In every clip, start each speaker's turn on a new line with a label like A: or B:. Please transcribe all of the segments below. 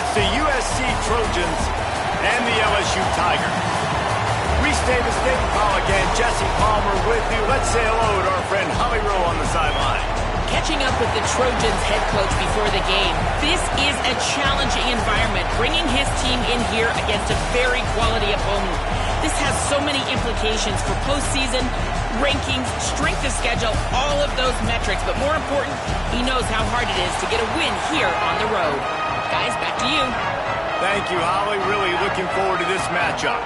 A: It's the USC Trojans and the LSU Tigers. Reese Davis, David Pollack, and Jesse Palmer with you. Let's say hello to our friend Holly Rowe on the sideline.
B: Catching up with the Trojans head coach before the game, this is a challenging environment, bringing his team in here against a very quality opponent. This has so many implications for postseason, rankings, strength of schedule, all of those metrics. But more important, he knows how hard it is to get a win here on the road. Guys, back to you.
A: Thank you, Holly. Really looking forward to this matchup.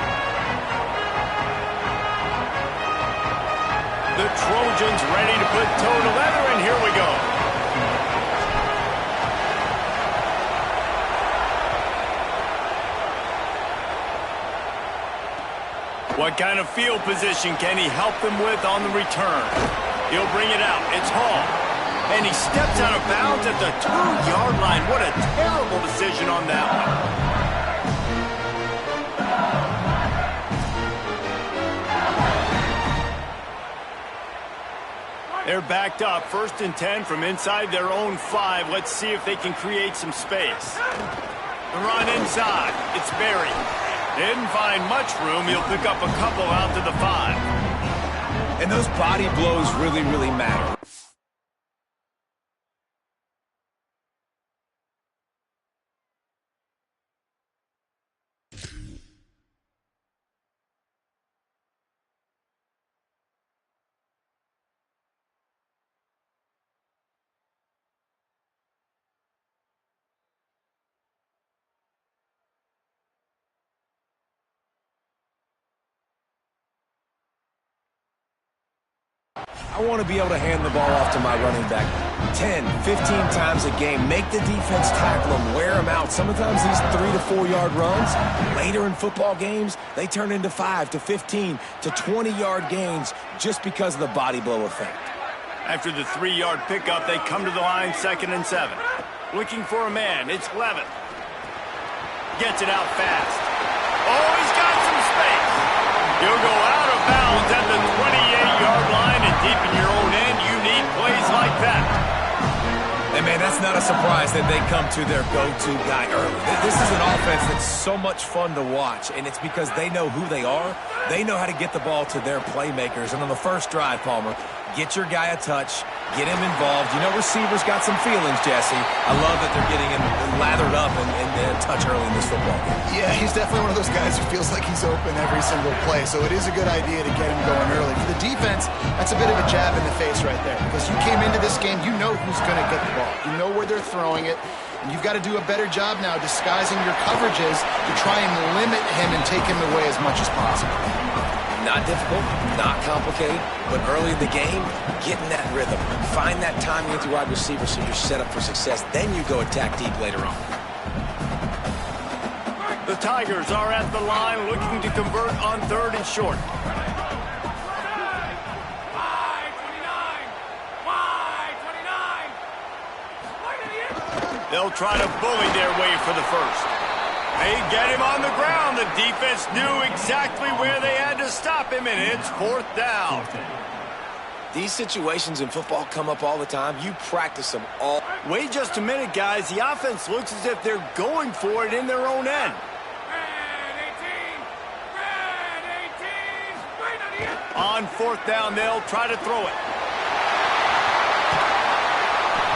A: The Trojans ready to put toe to leather, and here we go. What kind of field position can he help them with on the return? He'll bring it out. It's Hall. And he steps out of bounds at the 2-yard line. What a terrible decision on that one. They're backed up, 1st and 10 from inside their own 5. Let's see if they can create some space. The run inside. It's Berry. Didn't find much room. He'll pick up a couple out to the 5.
C: And those body blows really, really matter. I want to be able to hand the ball off to my running back 10, 15 times a game. Make the defense tackle them, wear them out. Sometimes these 3 to 4 yard runs, later in football games, they turn into 5 to 15 to 20-yard gains just because of the body blow effect.
A: After the 3-yard pickup, they come to the line, 2nd and 7. Looking for a man. It's Levin. Gets it out fast. Oh, he's got some space. He'll go out of bounds at the 28-yard line, and deep in your own end, you need plays like that.
C: And, man, that's not a surprise that they come to their go-to guy early. This is an offense that's so much fun to watch, and it's because they know who they are. They know how to get the ball to their playmakers. And on the first drive, Palmer, get your guy a touch, get him involved. You know, receivers got some feelings, Jesse. I love that they're getting him lathered up and a touch early in this football game.
D: Yeah, he's definitely one of those guys who feels like he's open every single play. So it is a good idea to get him going early. For the defense, that's a bit of a jab in the face right there. Because you came into this game, you know who's going to get the ball. You know where they're throwing it. And you've got to do a better job now disguising your coverages to try and limit him and take him away as much as possible.
C: Not difficult, not complicated, but early in the game, get in that rhythm. Find that timing with your wide receiver so you're set up for success. Then you go attack deep later on.
A: The Tigers are at the line looking to convert on 3rd and short. They'll try to bully their way for the first. They get him on the ground. The defense knew exactly where they had to stop him, and it's 4th down.
C: These situations in football come up all the time. You practice them all.
A: Wait just a minute, guys. The offense looks as if they're going for it in their own end. On 4th down, they'll try to throw it.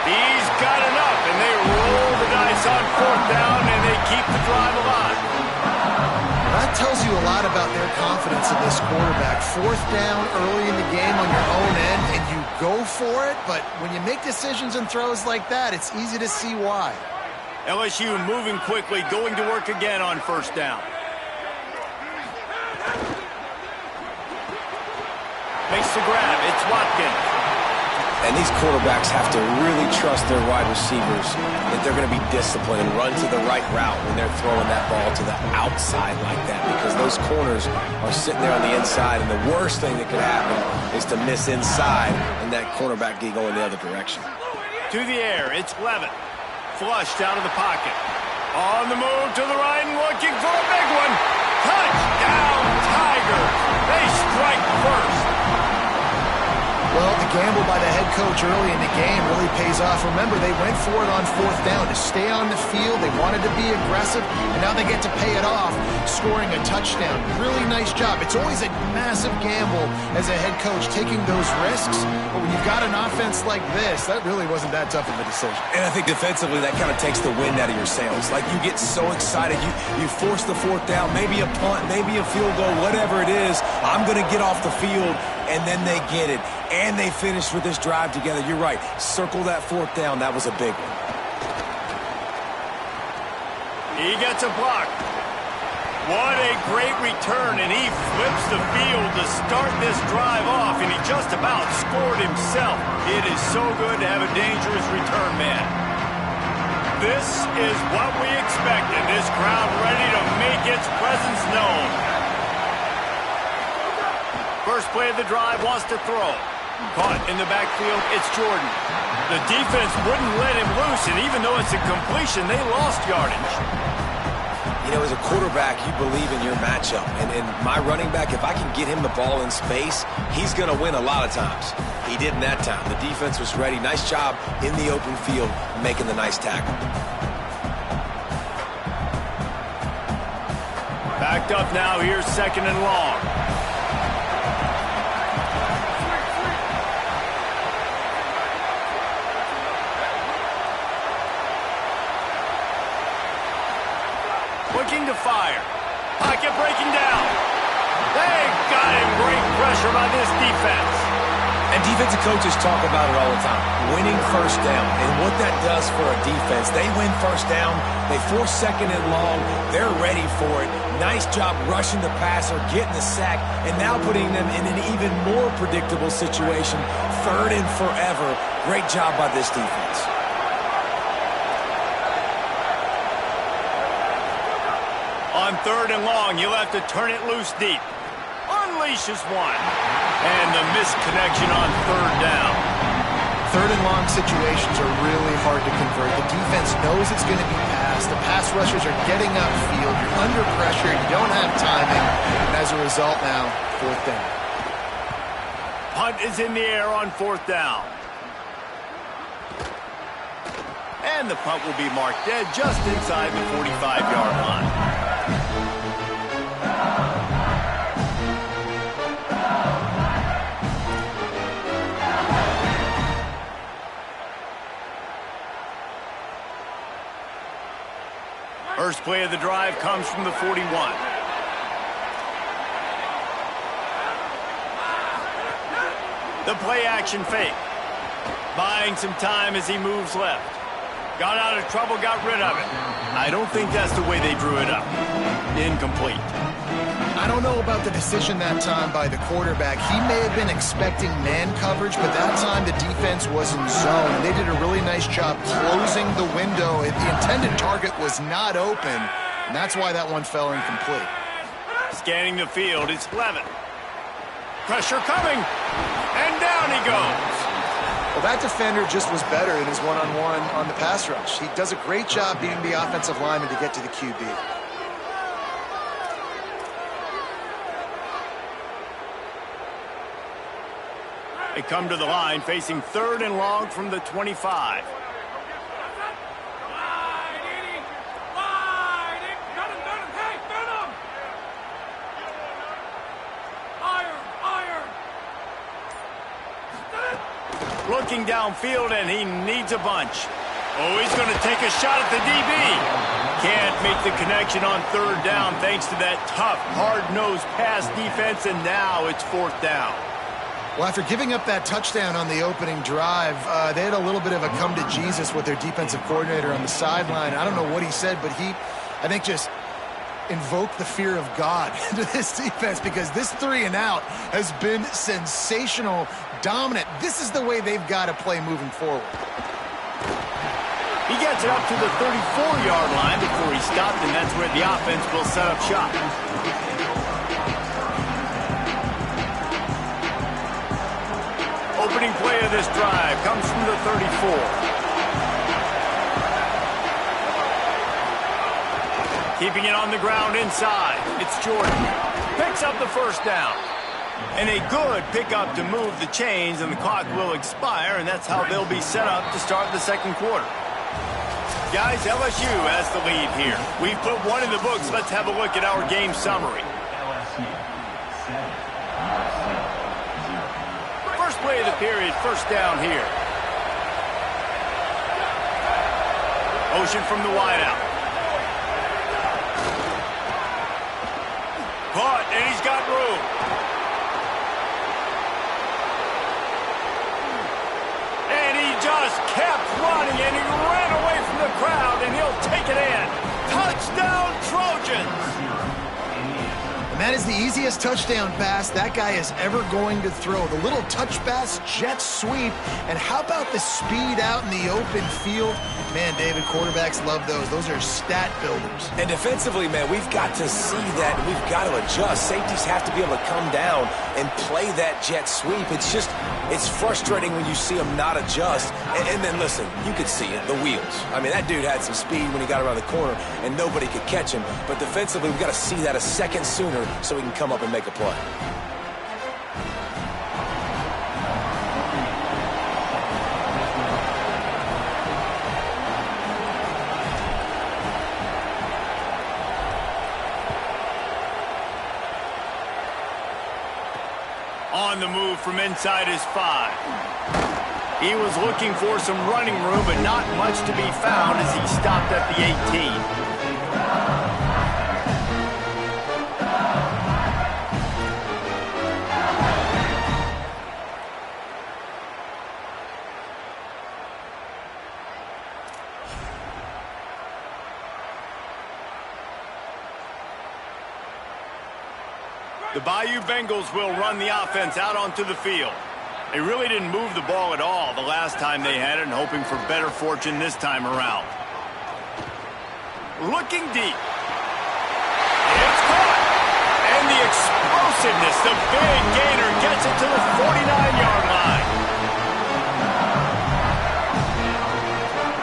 A: He's got enough, and they roll the dice on 4th down, and they keep the drive alive.
D: That tells you a lot about their confidence in this quarterback. 4th down early in the game on your own end, and you go for it, but when you make decisions and throws like that, it's easy to see why.
A: LSU moving quickly, going to work again on 1st down. Makes the grab. It's Watkins.
C: And these quarterbacks have to really trust their wide receivers that they're going to be disciplined and run to the right route when they're throwing that ball to the outside like that, because those corners are sitting there on the inside, and the worst thing that could happen is to miss inside and that cornerback get going the other direction.
A: To the air, it's Levin. Flushed out of the pocket. On the move to the right and looking for a big one. Touchdown, Tigers. They strike first.
D: Well, the gamble by the head coach early in the game really pays off. Remember, they went for it on 4th down to stay on the field. They wanted to be aggressive, and now they get to pay it off, scoring a touchdown. Really nice job. It's always a massive gamble as a head coach taking those risks, but when you've got an offense like this, that really wasn't that tough of a decision.
C: And I think defensively, that kind of takes the wind out of your sails. Like, you get so excited. You force the 4th down, maybe a punt, maybe a field goal, whatever it is. I'm going to get off the field, and then they get it. And they finished with this drive together. You're right. Circle that 4th down. That was a big one.
A: He gets a block. What a great return, and he flips the field to start this drive off, and he just about scored himself. It is so good to have a dangerous return man. This is what we expected. This crowd ready to make its presence known. First play of the drive, wants to throw. Caught in the backfield, it's Jordan. The defense wouldn't let him loose, and even though it's a completion, they lost yardage.
C: You know, as a quarterback, you believe in your matchup. And my running back, if I can get him the ball in space, he's going to win a lot of times. He did in that time. The defense was ready. Nice job in the open field making the nice tackle.
A: Backed up now, here's 2nd and long. Looking to fire. Pocket breaking down. They've got him. Great pressure by this defense.
C: And defensive coaches talk about it all the time. Winning 1st down. And what that does for a defense, they win 1st down. They force 2nd and long. They're ready for it. Nice job rushing the passer, getting the sack, and now putting them in an even more predictable situation. 3rd and forever. Great job by this defense.
A: On 3rd and long, you'll have to turn it loose deep. Unleashes one. And the missed connection on 3rd down.
D: 3rd and long situations are really hard to convert. The defense knows it's going to be passed. The pass rushers are getting upfield. You're under pressure. You don't have timing. And as a result now, 4th down.
A: Punt is in the air on 4th down. And the punt will be marked dead just inside the 45-yard line. First play of the drive comes from the 41. The play action fake. Buying some time as he moves left. Got out of trouble, got rid of it. I don't think that's the way they drew it up. Incomplete.
D: I don't know about the decision that time by the quarterback. He may have been expecting man coverage, but that time the defense was in zone. And they did a really nice job closing the window. The intended target was not open, and that's why that one fell incomplete.
A: Scanning the field, it's Levitt. Pressure coming, and down he goes.
D: Well, that defender just was better in his one-on-one on the pass rush. He does a great job beating the offensive lineman to get to the QB.
A: They come to the line facing 3rd and long from the 25. Looking downfield, and he needs a bunch. Oh, he's going to take a shot at the DB. Can't make the connection on 3rd down thanks to that tough, hard-nosed pass defense, and now it's 4th down.
D: Well, after giving up that touchdown on the opening drive, they had a little bit of a come-to-Jesus with their defensive coordinator on the sideline. I don't know what he said, but he, I think, just invoked the fear of God into this defense because this 3-and-out has been sensational, dominant. This is the way they've got to play moving forward.
A: He gets it up to the 34-yard line before he stopped, and that's where the offense will set up shop. Opening play of this drive comes from the 34. Keeping it on the ground inside. It's Jordan. Picks up the 1st down. And a good pickup to move the chains, and the clock will expire, and that's how they'll be set up to start the second quarter. Guys, LSU has the lead here. We've put one in the books. Let's have a look at our game summary. First play of the period, first down here. Motion from the wideout. Caught, and he's got room. And he just kept running, and he ran away from the crowd, and he'll take it in. Touchdown, Trojans!
D: And that is the easiest touchdown pass that guy is ever going to throw. The little touch pass, jet sweep, and how about the speed out in the open field? Man, David, quarterbacks love those. Those are stat builders.
C: And defensively, man, we've got to see that, and we've got to adjust. Safeties have to be able to come down and play that jet sweep. It's frustrating when you see them not adjust. And then, listen, you could see it, the wheels. I mean, that dude had some speed when he got around the corner, and nobody could catch him. But defensively, we've got to see that a second sooner so he can come up and make a play.
A: On the move from inside his 5. He was looking for some running room, but not much to be found as he stopped at the 18. The Bayou Bengals will run the offense out onto the field. They really didn't move the ball at all the last time they had it, and hoping for better fortune this time around. Looking deep. It's caught. And the explosiveness, the big gainer gets it to the 49-yard line.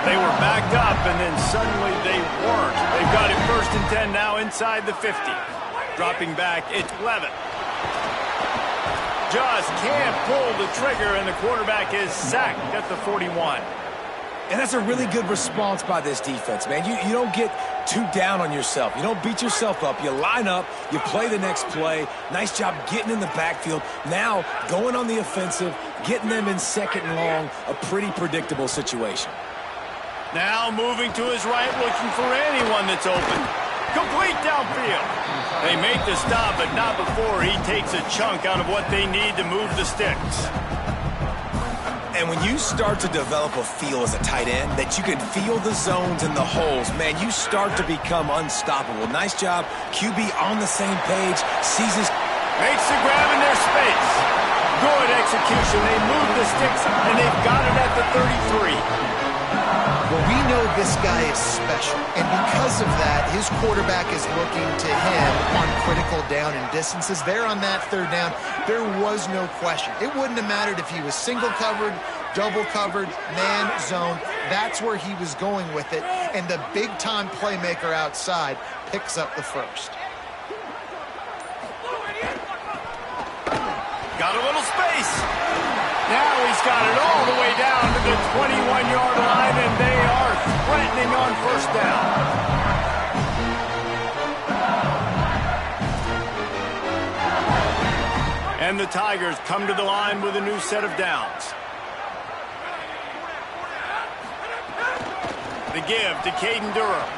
A: They were backed up, and then suddenly they weren't. They've got it 1st and 10 now inside the 50. Dropping back, it's Levitt. Just can't pull the trigger, and the quarterback is sacked at the 41.
C: And that's a really good response by this defense, man. You don't get too down on yourself. You don't beat yourself up. You line up, you play the next play. Nice job getting in the backfield. Now, going on the offensive, getting them in 2nd and long, a pretty predictable situation.
A: Now moving to his right, looking for anyone that's open. Complete downfield. They make the stop, but not before he takes a chunk out of what they need to move the sticks.
C: And when you start to develop a feel as a tight end that you can feel the zones and the holes, man, you start to become unstoppable. Nice job. QB on the same page. Sees his...
A: Makes the grab in their space. Good execution. They move the sticks, and they've got it at the 33.
D: Well, we know this guy is special, and because of that, his quarterback is looking to him on critical down and distances. There on that 3rd down, there was no question. It wouldn't have mattered if he was single covered, double covered, man, zone. That's where he was going with it, and the big-time playmaker outside picks up the 1st.
A: Got a little space. Now he's got it all the way down to the 21-yard line, and they are threatening on 1st down. And the Tigers come to the line with a new set of downs. The give to Caden Durham.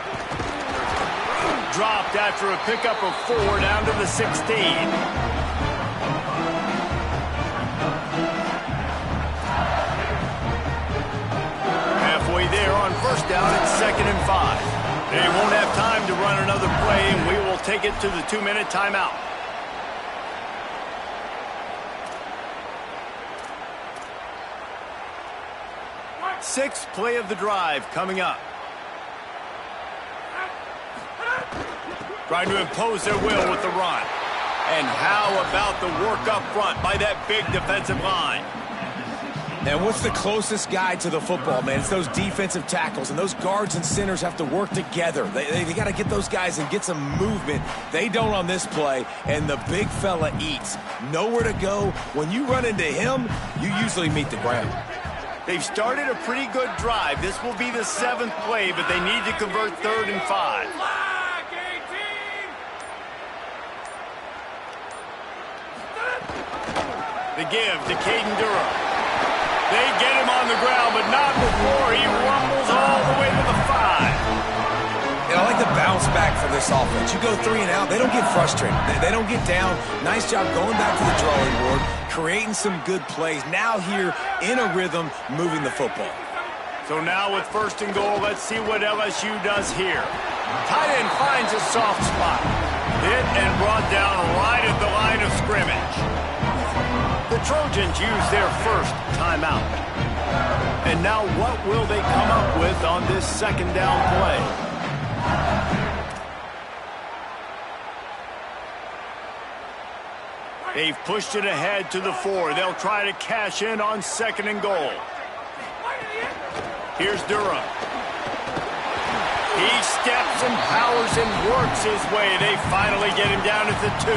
A: Dropped after a pickup of 4 down to the 16. There on 1st down, it's 2nd and 5. They won't have time to run another play, and we will take it to the 2-minute timeout. Sixth play of the drive coming up. Trying to impose their will with the run. And how about the work up front by that big defensive line?
C: And what's the closest guy to the football, man? It's those defensive tackles, and those guards and centers have to work together. They got to get those guys and get some movement. They don't on this play, and the big fella eats. Nowhere to go. When you run into him, you usually meet the ground.
A: They've started a pretty good drive. This will be the 7th play, but they need to convert 3rd and 5. The give to Caden Durham. They get him on the ground, but not before he rumbles all the way to the 5.
C: And I like the bounce back for this offense. You go 3 and out, they don't get frustrated. They don't get down. Nice job going back to the drawing board, creating some good plays. Now here in a rhythm, moving the football.
A: So now with 1st and goal, let's see what LSU does here. Tight end finds a soft spot. Hit and brought down right at the line of scrimmage. The Trojans use their first timeout. And now what will they come up with on this 2nd down play? They've pushed it ahead to the 4. They'll try to cash in on 2nd and goal. Here's Durham. He steps and powers and works his way. They finally get him down at the 2.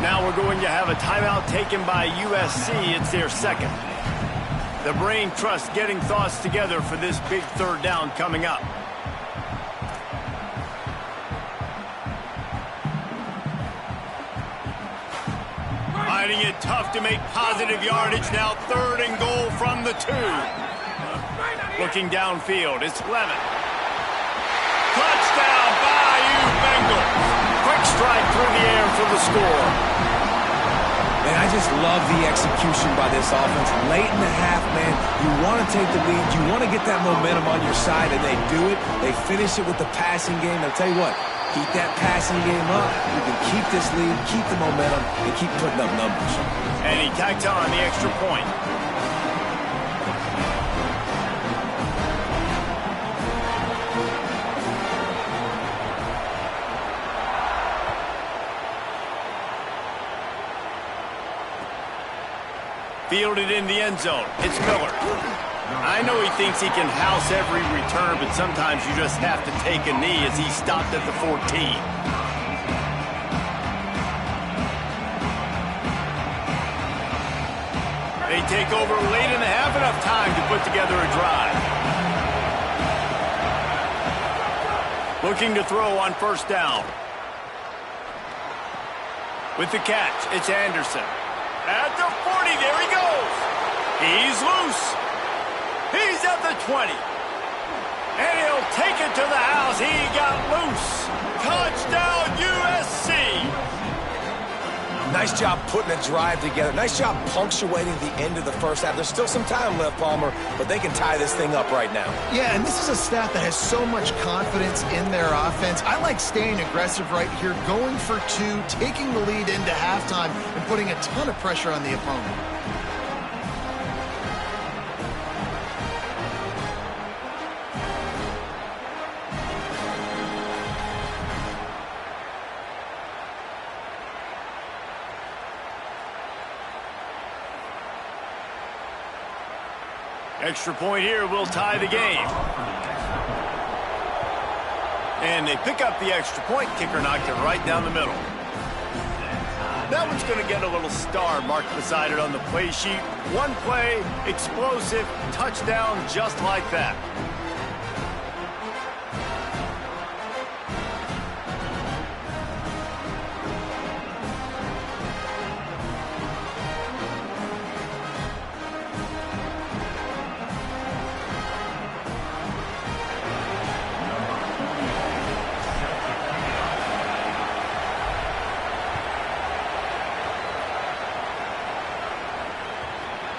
A: Now we're going to have a timeout taken by USC. It's their 2nd. The brain trust getting thoughts together for this big 3rd down coming up. Finding it tough to make positive yardage. Now 3rd and goal from the 2. Looking downfield, it's Levitt. Touchdown, Bayou Bengals. Quick strike through the air for the score.
C: Man, I just love the execution by this offense. Late in the half, man, you want to take the lead. You want to get that momentum on your side, and they do it. They finish it with the passing game. I'll tell you what, keep that passing game up. You can keep this lead, keep the momentum, and keep putting up numbers.
A: And he tacks on the extra point. Fielded in the end zone. It's Miller. I know he thinks he can house every return, but sometimes you just have to take a knee as he stopped at the 14. They take over late in the half, enough time to put together a drive. Looking to throw on 1st down. With the catch, it's Anderson. At the 40, there he goes. He's loose. He's at the 20. And he'll take it to the house. He got loose. Touchdown, USC.
C: Nice job putting a drive together. Nice job punctuating the end of the 1st half. There's still some time left, Palmer, but they can tie this thing up right now.
D: Yeah, and this is a staff that has so much confidence in their offense. I like staying aggressive right here, going for 2, taking the lead into halftime, and putting a ton of pressure on the opponent.
A: Extra point here will tie the game. And they pick up the extra point. Kicker knocked it right down the middle. That one's going to get a little star marked beside it on the play sheet. One play, explosive, touchdown just like that.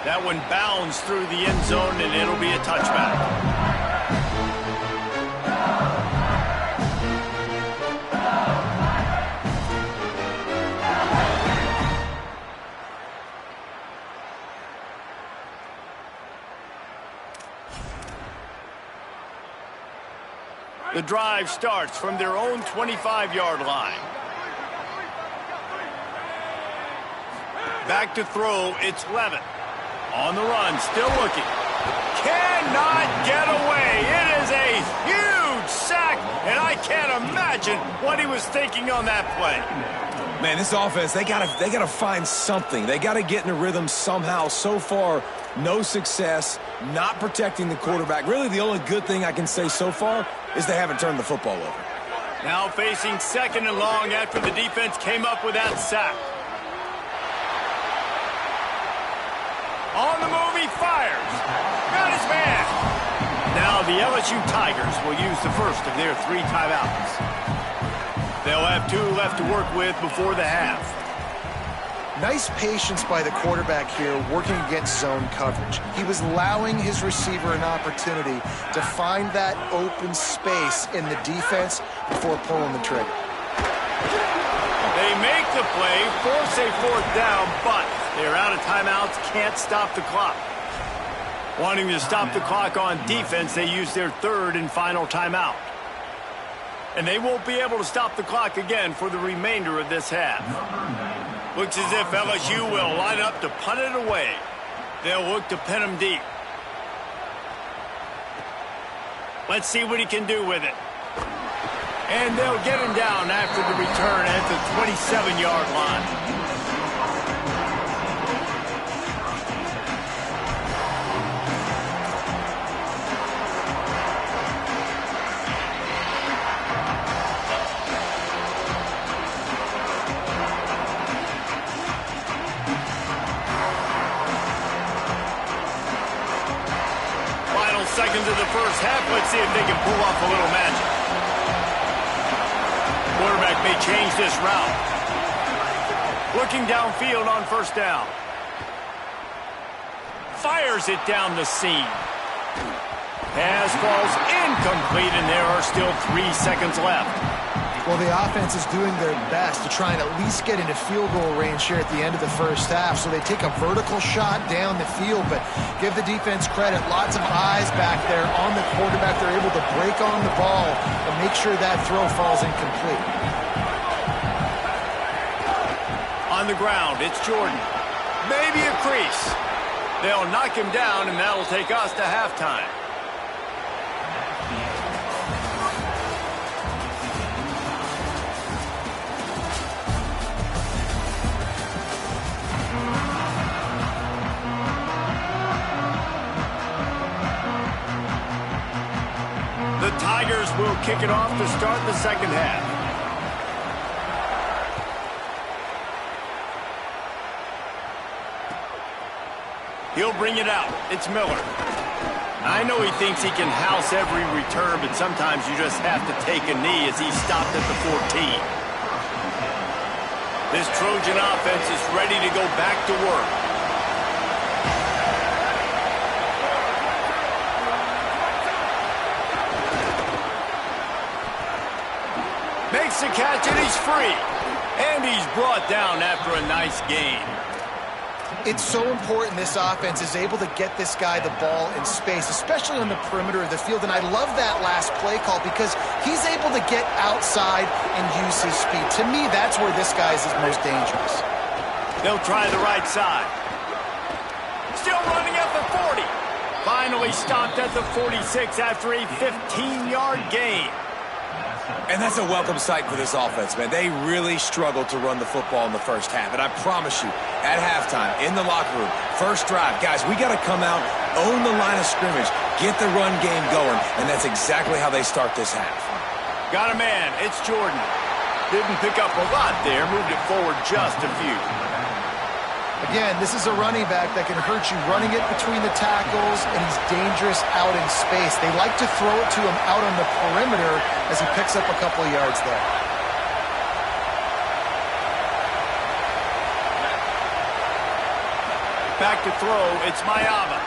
A: That one bounds through the end zone, and it'll be a touchback. The drive starts from their own 25-yard line. Back to throw, it's Levitt. On the run, still looking. Cannot get away. It is a huge sack, and I can't imagine what he was thinking on that play.
C: Man, this offense, they gotta find something. They gotta get in a rhythm somehow. So far, no success, not protecting the quarterback. Really, the only good thing I can say so far is they haven't turned the football over.
A: Now facing 2nd and long after the defense came up with that sack. On the move, he fires. Got his man. Now the LSU Tigers will use the first of their 3 timeouts. They'll have 2 left to work with before the half.
D: Nice patience by the quarterback here working against zone coverage. He was allowing his receiver an opportunity to find that open space in the defense before pulling the trigger.
A: They make the play, force a 4th down, but they're out of timeouts, can't stop the clock. Wanting to stop the clock on defense, they use their 3rd and final timeout. And they won't be able to stop the clock again for the remainder of this half. Looks as if LSU will line up to punt it away. They'll look to pin him deep. Let's see what he can do with it. And they'll get him down after the return at the 27-yard line. Seconds of the first half. Let's see if they can pull off a little magic. Quarterback may change this route. Looking downfield on 1st down. Fires it down the seam. Pass falls incomplete, and there are still 3 seconds left.
D: Well, the offense is doing their best to try and at least get into field goal range here at the end of the first half. So they take a vertical shot down the field, but give the defense credit. Lots of eyes back there on the quarterback. They're able to break on the ball and make sure that throw falls incomplete.
A: On the ground, it's Jordan. Maybe a crease. They'll knock him down, and that'll take us to halftime. The Tigers will kick it off to start the 2nd half. He'll bring it out. It's Miller. I know he thinks he can house every return, but sometimes you just have to take a knee as he stopped at the 14. This Trojan offense is ready to go back to work. Makes the catch, and he's free. And he's brought down after a nice gain.
D: It's so important this offense is able to get this guy the ball in space, especially on the perimeter of the field. And I love that last play call because he's able to get outside and use his speed. To me, that's where this guy is his most dangerous.
A: They'll try the right side. Still running at the 40. Finally stopped at the 46 after a 15-yard gain.
C: And that's a welcome sight for this offense, man. They really struggled to run the football in the first half. And I promise you, at halftime, in the locker room, first drive, guys, we got to come out, own the line of scrimmage, get the run game going, and that's exactly how they start this half.
A: Got a man. It's Jordan. Didn't pick up a lot there, moved it forward just a few.
D: Again, this is a running back that can hurt you running it between the tackles, and he's dangerous out in space. They like to throw it to him out on the perimeter as he picks up a couple of yards there.
A: Back to throw, it's Mayava.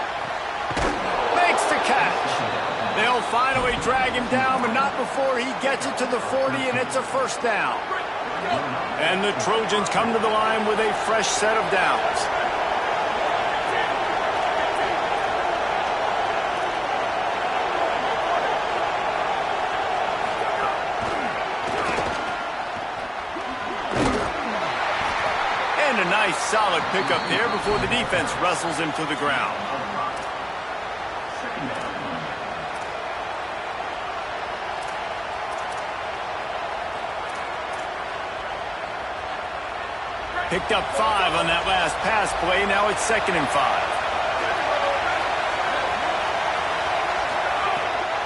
A: Makes the catch. They'll finally drag him down, but not before he gets it to the 40, and it's a 1st down. And the Trojans come to the line with a fresh set of downs. And a Nice, solid pickup there before the defense wrestles him to the ground. Picked up 5 on that last pass play. Now it's 2nd and 5.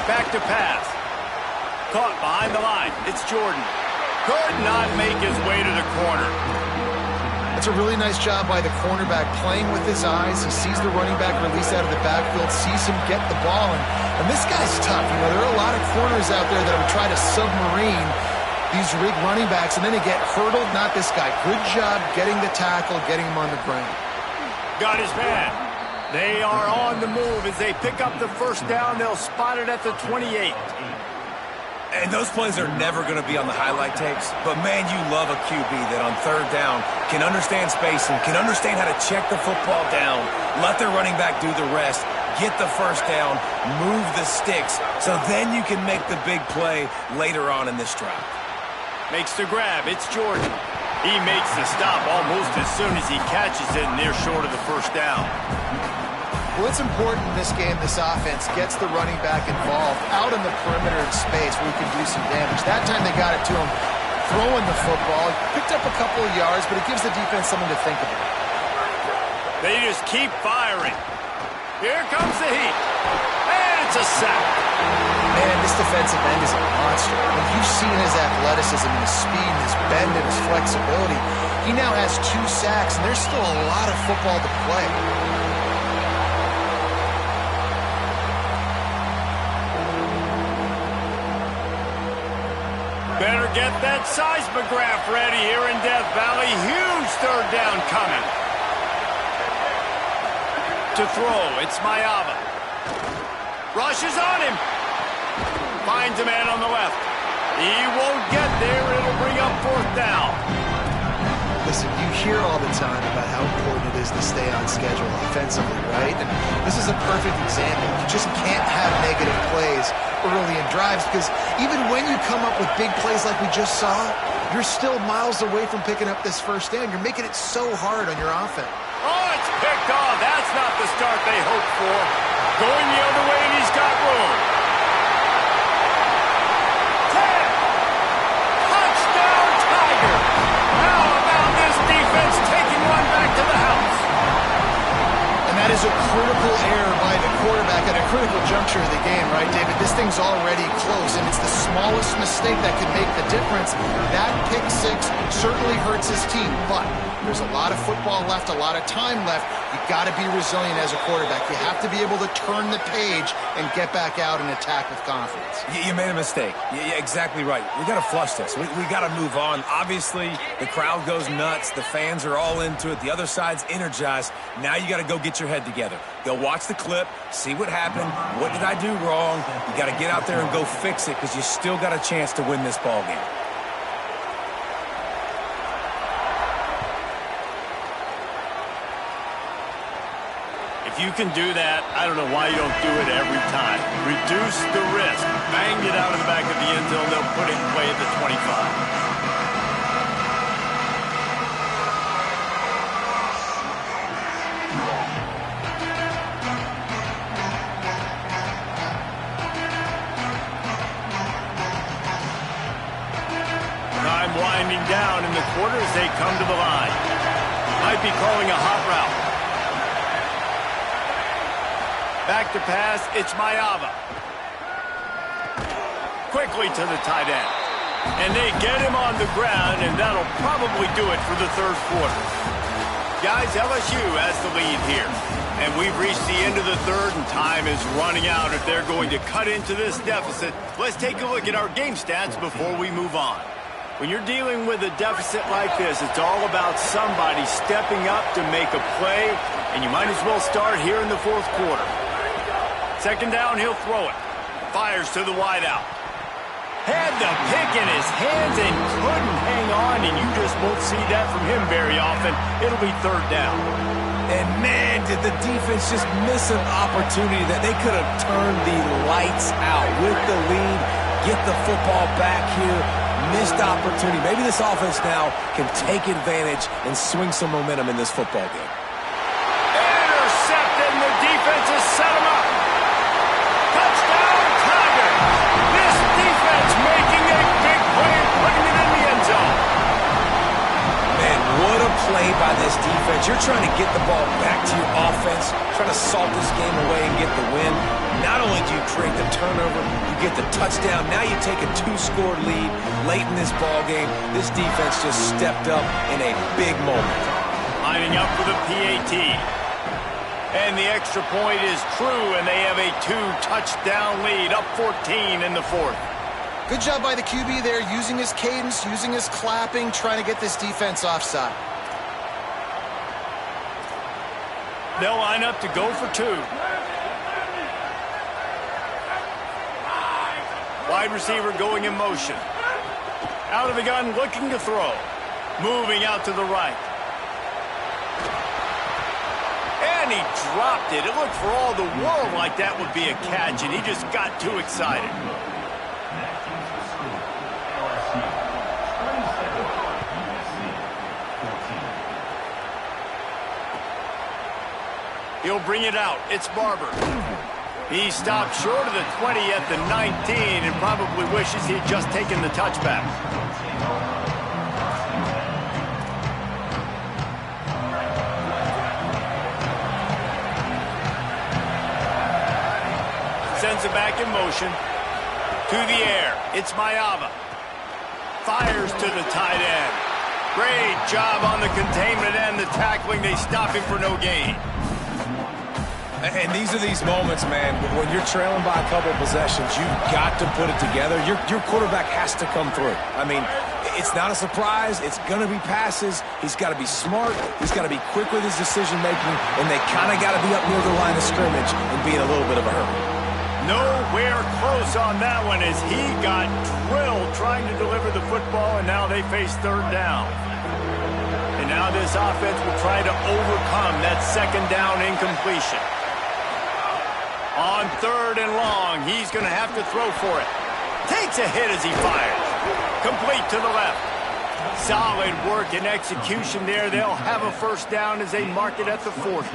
A: Back to pass. Caught behind the line. It's Jordan. Could not make his way to the corner.
D: It's a really nice job by the cornerback playing with his eyes. He sees the running back release out of the backfield, sees him get the ball, and this guy's tough. You know, there are a lot of corners out there that would try to submarine these big running backs, and then they get hurdled. Not this guy. Good job getting the tackle, getting him on the ground.
A: Got his man. They are on the move as they pick up the first down. They'll spot it at the 28.
C: And those plays are never going to be on the highlight tapes, but man, you love a QB that on 3rd down can understand spacing, can understand how to check the football down, let their running back do the rest, get the first down, move the sticks, so then you can make the big play later on in this drive.
A: Makes the grab. It's Jordan. He makes the stop almost as soon as he catches it, and they're short of the first down.
D: Well, it's important in this game, this offense gets the running back involved out in the perimeter in space where he can do some damage. That time they got it to him throwing the football. Picked up a couple of yards, but it gives the defense something to think about.
A: They just keep firing. Here comes the heat. And it's a sack.
D: Man, this defensive end is a monster. I mean, you've seen his athleticism and his speed and his bend and his flexibility. He now has 2 sacks, and there's still a lot of football to play.
A: Better get that seismograph ready here in Death Valley. Huge 3rd down coming. To throw, it's Mayava. Rushes on him. Finds a man on the left. He won't get there. It'll bring up 4th down.
D: Listen, you hear all the time about how important it is to stay on schedule offensively, right? And this is a perfect example. You just can't have negative plays early in drives because even when you come up with big plays like we just saw, you're still miles away from picking up this first down. You're making it so hard on your offense.
A: Oh, it's picked off. That's not the start they hoped for. Going the other way, and he's got room. 10. Touchdown, Tiger. How about this defense taking one back to the house?
D: And that is a critical error by the quarterback at a critical juncture of the game, right, David? This thing's already close, and it's the smallest mistake that could make the difference. That pick 6 certainly hurts his team, but there's a lot of football left, a lot of time left. You've got to be resilient as a quarterback. You have to be able to turn the page and get back out and attack with confidence.
C: You made a mistake. Yeah, exactly right. We got to flush this. We got to move on. Obviously, the crowd goes nuts. The fans are all into it. The other side's energized. Now you got to go get your head together. Go watch the clip, see what happened. What did I do wrong? You got to get out there and go fix it because you still got a chance to win this ball game.
A: If you can do that, I don't know why you don't do it every time. Reduce the risk. Bang it out of the back of the end zone. They'll put it in play at the 25. Time winding down in the quarter as they come to the line. Might be calling a hot route. Back to pass, it's Mayava. Quickly to the tight end. And they get him on the ground, and that'll probably do it for the 3rd quarter. Guys, LSU has the lead here. And we've reached the end of the 3rd, and time is running out if they're going to cut into this deficit. Let's take a look at our game stats before we move on. When you're dealing with a deficit like this, it's all about somebody stepping up to make a play, and you might as well start here in the 4th quarter. 2nd down, he'll throw it. Fires to the wideout. Had the pick in his hands and couldn't hang on, and you just won't see that from him very often. It'll be 3rd down.
C: And man, did the defense just miss an opportunity that they could have turned the lights out with the lead, get the football back here. Missed opportunity. Maybe this offense now can take advantage and swing some momentum in this football game.
A: Intercepted, and the defense has set him up. Touchdown, Tiger. This defense making a big play and putting it in the end zone.
C: Man, what a play by this defense. You're trying to get the ball back to your offense, trying to salt this game away and get the win. Not only do you create the turnover, you get the touchdown. Now you take a 2-score lead late in this ball game. This defense just stepped up in a big moment.
A: Lining up for the PAT. And the extra point is true, and they have a 2-touchdown lead, up 14 in the fourth.
D: Good job by the QB there, using his cadence, using his clapping, trying to get this defense offside.
A: They'll line up to go for 2. Wide receiver going in motion. Out of the gun, looking to throw. Moving out to the right. And he dropped it. It looked for all the world like that would be a catch, and he just got too excited. He'll bring it out. It's Barber. He stopped short of the 20 at the 19 and probably wishes he'd just taken the touchback. Sends it back in motion. To the air. It's Mayava. Fires to the tight end. Great job on the containment and the tackling. They stop him for no gain.
C: And these are these moments, man, when you're trailing by a couple of possessions, you've got to put it together. Your quarterback has to come through. I mean, it's not a surprise. It's going to be passes. He's got to be smart. He's got to be quick with his decision-making, and they kind of got to be up near the line of scrimmage and be in a little bit of a hurry.
A: Nowhere close on that one as he got drilled trying to deliver the football, and now they face third down. And now this offense will try to overcome that second down incompletion. On third and long, he's going to have to throw for it. Takes a hit as he fires. Complete to the left. Solid work and execution there. They'll have a first down as they mark it at the 40.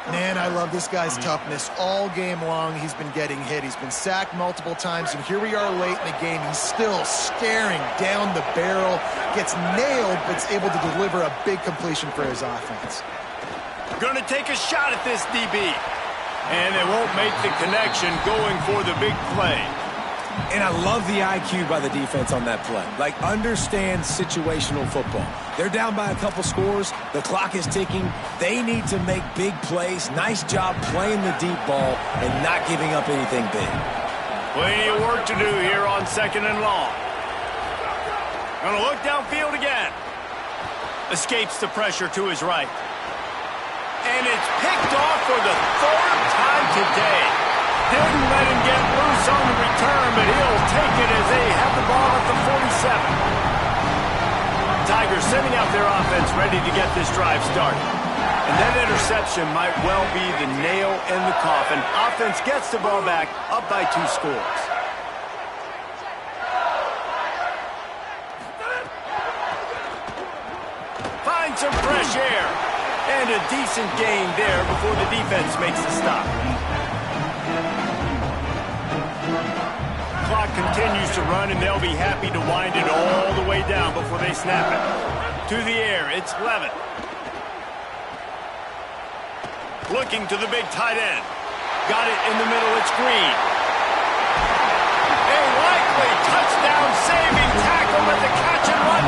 D: Man, I love this guy's toughness. All game long, he's been getting hit. He's been sacked multiple times, and here we are late in the game. He's still staring down the barrel, gets nailed, but is able to deliver a big completion for his offense.
A: Going to take a shot at this DB. And they won't make the connection going for the big play.
C: And I love the IQ by the defense on that play. Like, understand situational football. They're down by a couple scores. The clock is ticking. They need to make big plays. Nice job playing the deep ball and not giving up anything big.
A: Plenty of work to do here on second and long. Going to look downfield again. Escapes the pressure to his right. And it's picked off for the third time today. Didn't let him get loose on the return, but he'll take it as they have the ball at the 47. Tigers sending out their offense ready to get this drive started. And that interception might well be the nail in the coffin. Offense gets the ball back, up by 2 scores. Find some fresh air. And a decent gain there before the defense makes the stop. Clock continues to run, and they'll be happy to wind it all the way down before they snap it. To the air, it's Levitt. Looking to the big tight end. Got it in the middle, it's Green. A likely touchdown-saving tackle with the catch and run